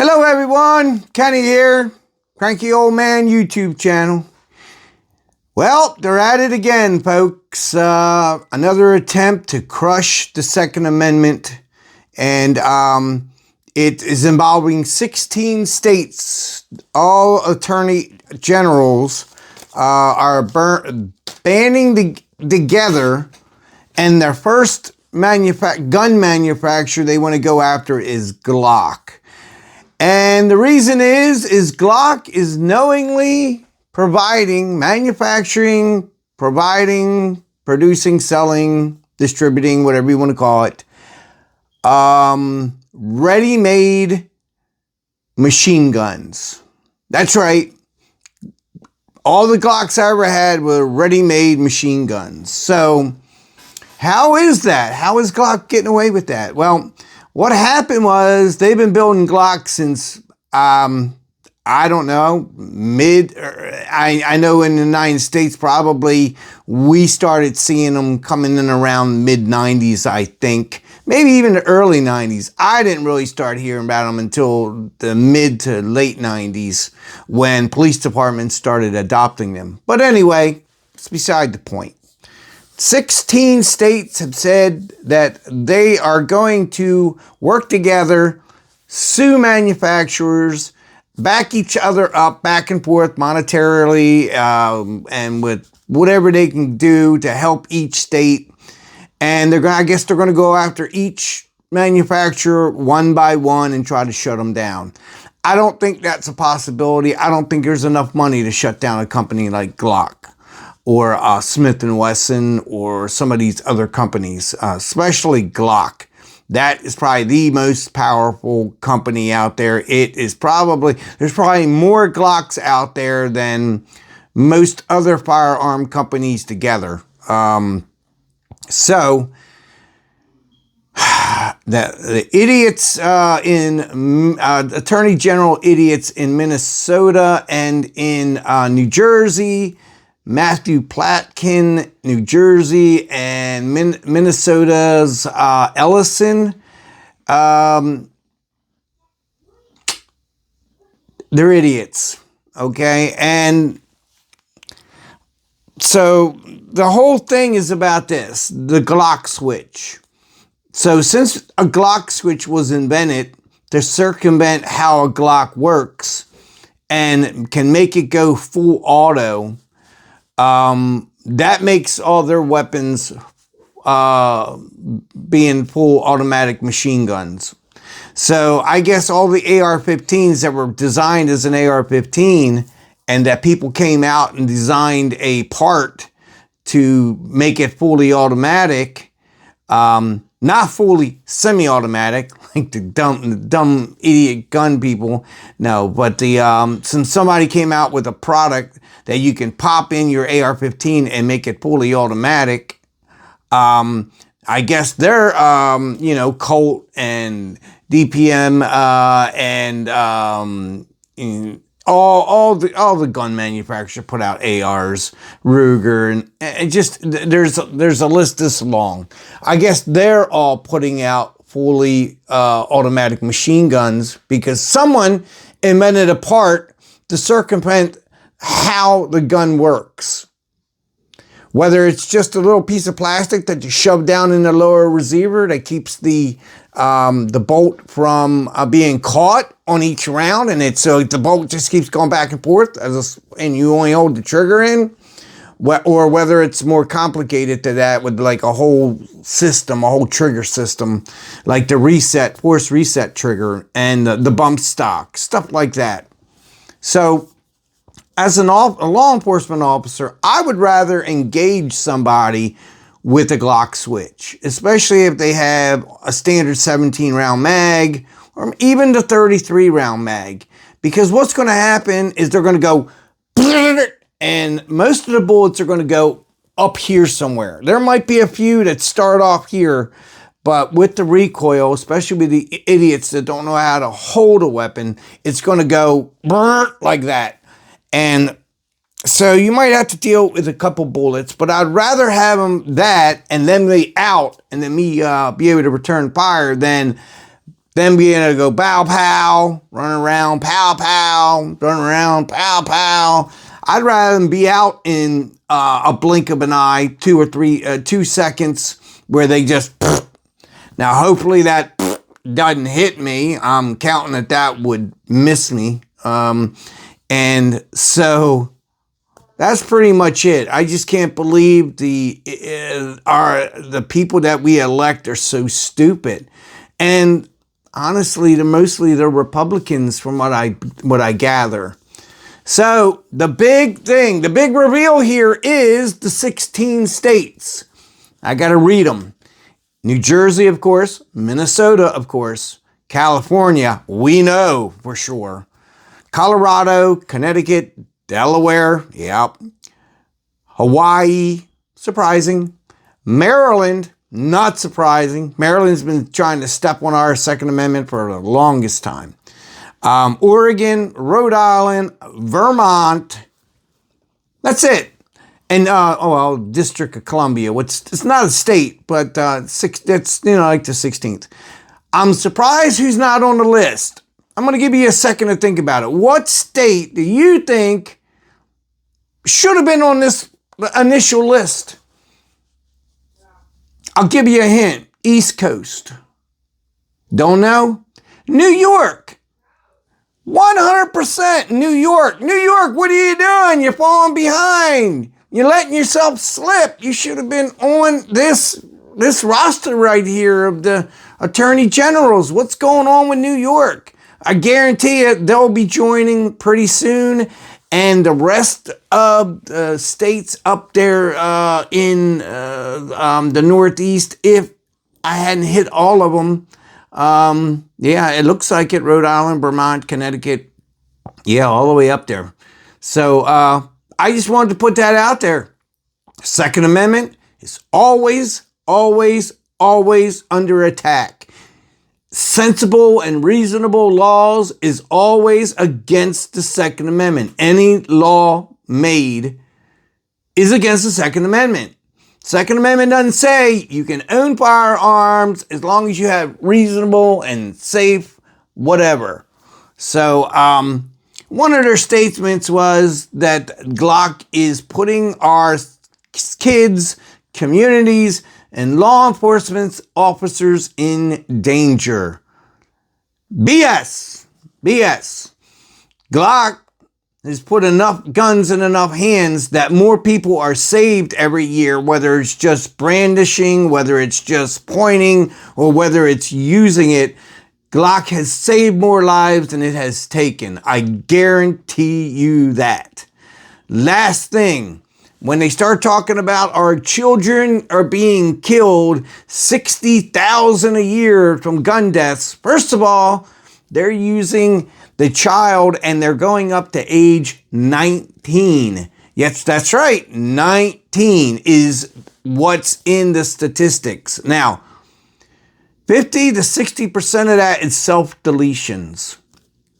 Hello everyone, Kenny here, Cranky Old Man YouTube channel. Well, they're at it again, folks. Another attempt to crush the Second Amendment, and it is involving 16 states. All attorney generals are banding together, and their first gun manufacturer they want to go after is Glock. And the reason is Glock is knowingly manufacturing, producing, selling, distributing, whatever you want to call it, ready-made machine guns. That's right. All the Glocks I ever had were ready-made machine guns. So how is that? How is Glock getting away with that? Well, what happened was they've been building Glocks since, I don't know, I know in the United States probably we started seeing them coming in around mid-90s, I think. Maybe even the early 90s. I didn't really start hearing about them until the mid to late 90s when police departments started adopting them. But anyway, it's beside the point. 16 states have said that they are going to work together, sue manufacturers, back each other up, back and forth monetarily, and with whatever they can do to help each state. And I guess they're going to go after each manufacturer one by one and try to shut them down. I don't think that's a possibility. I don't think there's enough money to shut down a company like Glock, or Smith & Wesson, or some of these other companies, especially Glock. That is probably the most powerful company out there. There's probably more Glocks out there than most other firearm companies together. So, the idiots Attorney General idiots in Minnesota and in New Jersey, Matthew Platkin, New Jersey, and Minnesota's Ellison. They're idiots, okay? And so the whole thing is about this, the Glock switch. So since a Glock switch was invented to circumvent how a Glock works and can make it go full auto, that makes all their weapons being full automatic machine guns. So I guess all the AR-15s that were designed as an AR-15 and that people came out and designed a part to make it fully automatic, not fully semi-automatic like the dumb idiot gun people. No, but since somebody came out with a product that you can pop in your AR-15 and make it fully automatic, I guess they're, Colt and DPM and all the gun manufacturers put out ARs, Ruger, and just there's a list this long. I guess they're all putting out fully automatic machine guns because someone invented a part to circumvent how the gun works. Whether it's just a little piece of plastic that you shove down in the lower receiver that keeps the bolt from being caught on each round, and so the bolt just keeps going back and forth, and you only hold the trigger in, or whether it's more complicated to that with like a whole system, a whole trigger system, like the force reset trigger and the bump stock, stuff like that. So as a law enforcement officer, I would rather engage somebody with a Glock switch, especially if they have a standard 17-round mag or even the 33-round mag. Because what's going to happen is they're going to go, and most of the bullets are going to go up here somewhere. There might be a few that start off here, but with the recoil, especially with the idiots that don't know how to hold a weapon, it's going to go like that. And so you might have to deal with a couple bullets, but I'd rather have them that and then they out and then me be able to return fire than Then being able to go pow pow, run around, pow pow, run around, pow pow. I'd rather than be out in a blink of an eye, 2 seconds, where they just. Now, hopefully that doesn't hit me. I'm counting that would miss me. And so that's pretty much it. I just can't believe the people that we elect are so stupid. And honestly, they're Republicans from what I gather. So the big thing, the big reveal here is the 16 states. I got to read them. New Jersey, of course. Minnesota, of course. California, we know for sure. Colorado, Connecticut, Delaware, yep. Hawaii, surprising. Maryland, not surprising. Maryland's been trying to step on our Second Amendment for the longest time. Oregon, Rhode Island, Vermont. That's it. And, District of Columbia, it's not a state, but it's, like the 16th. I'm surprised who's not on the list. I'm going to give you a second to think about it. What state do you think should have been on this initial list? I'll give you a hint. East Coast. Don't know? New York. 100% New York. New York, what are you doing? You're falling behind. You're letting yourself slip. You should have been on this roster right here of the attorney generals. What's going on with New York? I guarantee you they'll be joining pretty soon. And the rest of the states up there in the Northeast, if I hadn't hit all of them, it looks like it. Rhode Island, Vermont, Connecticut, all the way up there. So I just wanted to put that out there. Second Amendment is always, always, always under attack. Sensible and reasonable laws is always against the Second Amendment. Any law made is against the Second Amendment. Second Amendment doesn't say you can own firearms as long as you have reasonable and safe whatever. So one of their statements was that Glock is putting our kids, communities, and law enforcement officers in danger. BS. BS. Glock has put enough guns in enough hands that more people are saved every year, whether it's just brandishing, whether it's just pointing, or whether it's using it. Glock has saved more lives than it has taken. I guarantee you that. Last thing. When they start talking about our children are being killed, 60,000 a year from gun deaths. First of all, they're using the child and they're going up to age 19. Yes, that's right. 19 is what's in the statistics. Now, 50 to 60% of that is self-deletions.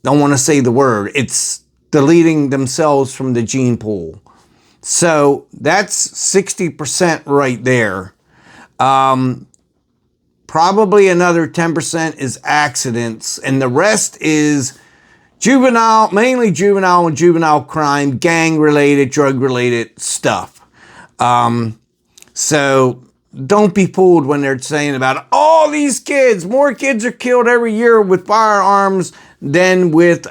Don't want to say the word. It's deleting themselves from the gene pool. So that's 60% right there. Probably another 10% is accidents, and the rest is juvenile, mainly juvenile and juvenile crime, gang-related, drug-related stuff. So don't be fooled when they're saying about all these kids. More kids are killed every year with firearms than with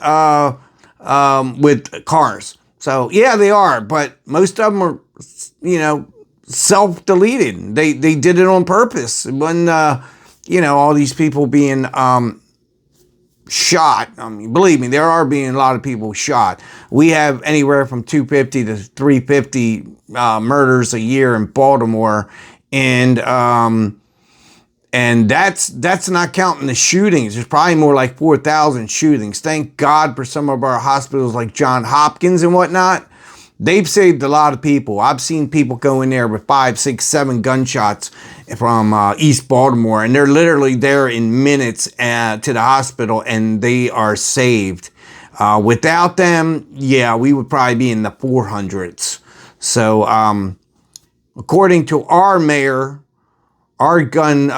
cars. So, yeah, they are, but most of them are, self-deleted. They did it on purpose. When, all these people being shot, I mean, believe me, there are being a lot of people shot. We have anywhere from 250 to 350 murders a year in Baltimore, and that's not counting the shootings. There's probably more like 4,000 shootings. Thank God for some of our hospitals like Johns Hopkins and whatnot. They've saved a lot of people. I've seen people go in there with 5, 6, 7 gunshots from East Baltimore, and they're literally there in minutes to the hospital, and they are saved. Without them, we would probably be in the 400s. So, according to our mayor, our gun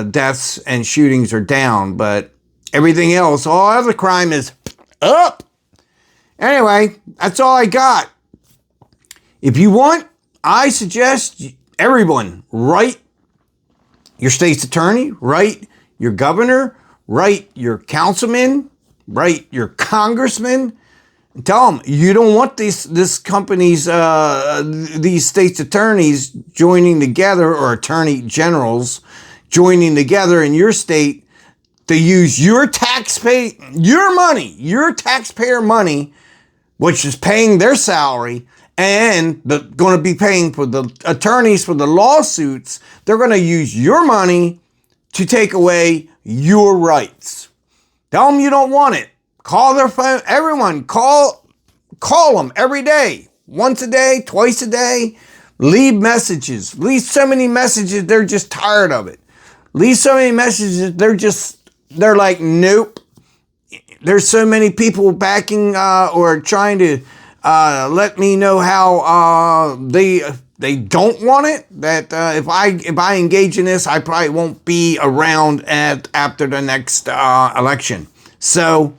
deaths and shootings are down, but Everything else, all other crime is up. Anyway, that's all I got. If you want, I suggest everyone write your state's attorney, write your governor, write your councilman, write your congressman, and tell them you don't want this company's these state's attorneys joining together, or attorney generals joining together in your state to use your taxpayer money, which is paying their salary, and going to be paying for the attorneys for the lawsuits. They're going to use your money to take away your rights. Tell them you don't want it. Call their phone. Everyone, call them every day. Once a day, twice a day. Leave messages. Leave so many messages, they're just tired of it. Leave so many messages, they're like, nope. There's so many people backing or trying to let me know how they don't want it, that if I engage in this, I probably won't be around after the next election. So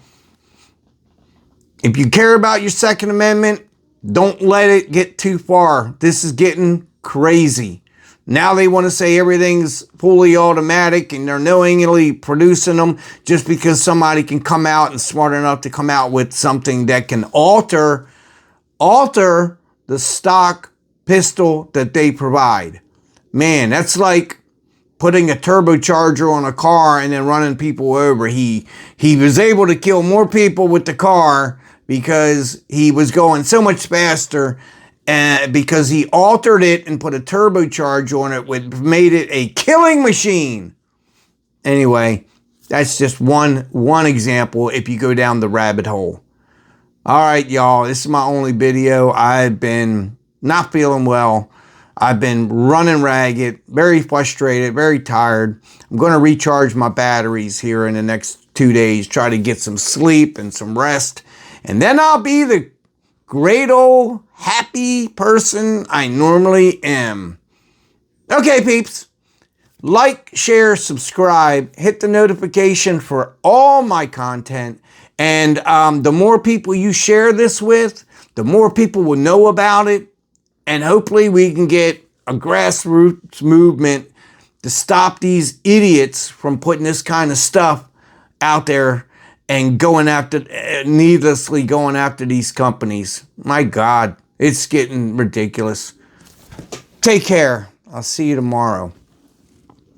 if you care about your Second Amendment, don't let it get too far. This is getting crazy. Now they want to say everything's fully automatic and they're knowingly producing them just because somebody can come out and smart enough to come out with something that can alter the stock pistol that they provide. Man, that's like putting a turbocharger on a car and then running people over. He was able to kill more people with the car because he was going so much faster, because he altered it and put a turbocharger on it, which made it a killing machine. Anyway, that's just one example if you go down the rabbit hole. All right, y'all, this is my only video. I've been not feeling well. I've been running ragged, very frustrated, very tired. I'm going to recharge my batteries here in the next 2 days, try to get some sleep and some rest, and then I'll be the great old happy person I normally am. Okay, peeps. Like, share, subscribe, hit the notification for all my content. And the more people you share this with, the more people will know about it. And hopefully we can get a grassroots movement to stop these idiots from putting this kind of stuff out there and needlessly going after these companies. My God, it's getting ridiculous. Take care. I'll see you tomorrow.